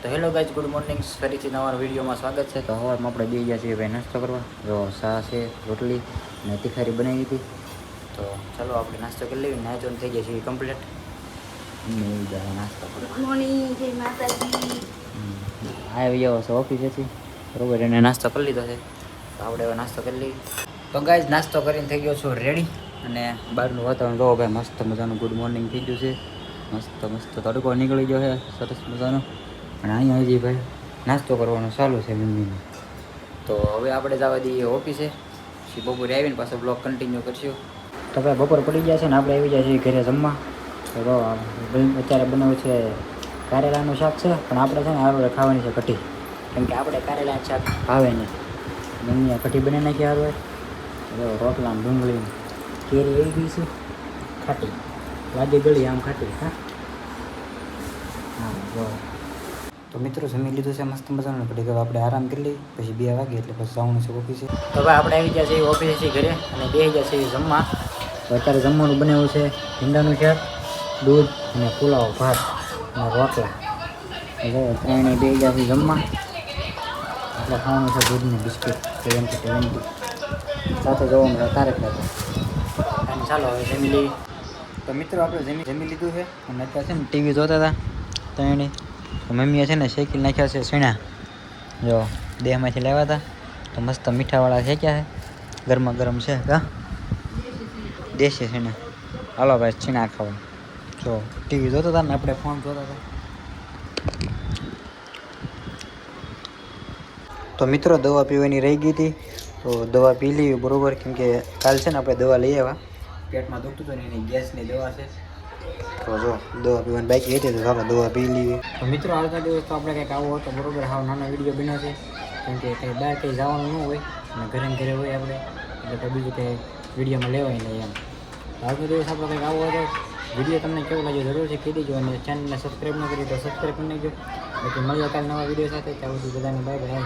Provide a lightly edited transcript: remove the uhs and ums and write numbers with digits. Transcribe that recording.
તો hello guys, good morning. ફરીથી નવા વિડીયોમાં સ્વાગત છે. તો હવારમાં આપણે બે ગયા છીએ ભાઈ નાસ્તો કરવા. જો ચા છે, રોટલી અને તીખારી બનાવી હતી. તો ચાલો આપણે નાસ્તો કરી લઈએ. નાચો થઈ ગયા છીએ કમ્પ્લીટ. નાસ્તો આવી જાવ છો ઓફિસેથી બરોબર, એને નાસ્તો કરી લીધો છે. તો આપણે હવે નાસ્તો કરી લઈએ. તો ગાઈઝ, નાસ્તો કરીને થઈ ગયો છું રેડી. અને બહારનું વાતાવરણ જોવો ભાઈ, મસ્ત મજાનું ગુડ મોર્નિંગ થઈ ગયું છે. મસ્ત મસ્ત તડકો નીકળી ગયો છે સરસ મજાનો. અને અહીંયા હજી ભાઈ નાસ્તો કરવાનો ચાલુ છે મમ્મીને. તો હવે આપણે જવા દઈએ ઓફિસે. પછી બપોરે આવીને પાછો બ્લોગ કન્ટિન્યુ કરશું. તો ભાઈ બપોર પડી ગયા છે ને આપણે આવી ગયા છીએ ઘરે જમવા. તો અત્યારે બનાવ્યું છે કારેલાનું શાક છે, પણ આપણે છે ને હારું ખાવાની છે કઢી. કેમ કે આપણે કારેલાનું શાક ભાવે નહીં. મમ્મીએ કઢી બનાવી નાખી હારું. રોટલા ડુંગળી કેરી એવી ગઈ છે ખાટી, લાદી ગળી આમ ખાટી. હા જો તો મિત્રો જમી લીધું છે મસ્ત મજાનું. ઘડી હવે આપણે આરામ કરી લઈએ, પછી 2 વાગે એટલે પછી જવાનું છે ઓફિસે. તો ભાઈ આપણે આવી ગયા છીએ ઓફિસેથી ઘરે અને બેસી ગયા છીએ જમવા. તો અત્યારે જમવાનું બનાવ્યું છે ભીંડાનું શાક, દૂધ અને પુલાવ, ભાત અને રોટલા. ત્રણેય બેસી ગયા છીએ જમવા. એટલે ખાવાનું છે દૂધની બિસ્કિટ 70 સાથે જવાનું છે તારે ખાતે. અને ચાલો હવે જમી લઈએ. તો મિત્રો આપણે જમી લીધું છે અને અત્યારે છે ને ટીવી જોતા હતા ત્રણેય. તો મમ્મીએ છે ને શેકી નાખ્યા છે શીણા. જો દેહમાંથી લાવ્યા હતા તો મસ્ત મીઠાવાળા શેક્યા છે, ગરમા ગરમ છે. હા દેશી શીણા. હાલો ભાઈ શીણા ખાવા. જો ટીવી જોતા હતા ને આપણે ફોન જોતા હતા. તો મિત્રો દવા પીવાની રહી ગઈ હતી, તો દવા પી લેવી બરાબર. કેમ કે કાલ છે ને આપણે દવા લઈ આવ્યા, પેટમાં દુખતું હતું ને એની ગેસની દવા છે. તો જો દવા પીવાની બાકી હતી તો ચાલો દવા પી લઈએ. તો મિત્રો આવતા દિવસ તો આપણે કંઈક આવો હતો બરાબર, હાવ નાનો વિડીયો બન્યો છે. કેમ કે કંઈ બહાર કંઈ જવાનું ન હોય અને ઘરે ને ઘરે હોય આપણે, એટલે કંઈ બીજું કંઈ વિડીયોમાં લેવાય નહીં એમ. આવતો દિવસ આપણે કંઈક આવો હતો. વિડીયો તમને કેવો લાગ્યો જરૂરથી કહી દેજો, અને ચેનલને સબસ્ક્રાઈબ ન કરી તો સબસ્ક્રાઈબ કરી નાખજો. બાકી મળીએ કાલે નવા વિડીયો સાથે. ત્યાં સુધી બધાને બાય બાય.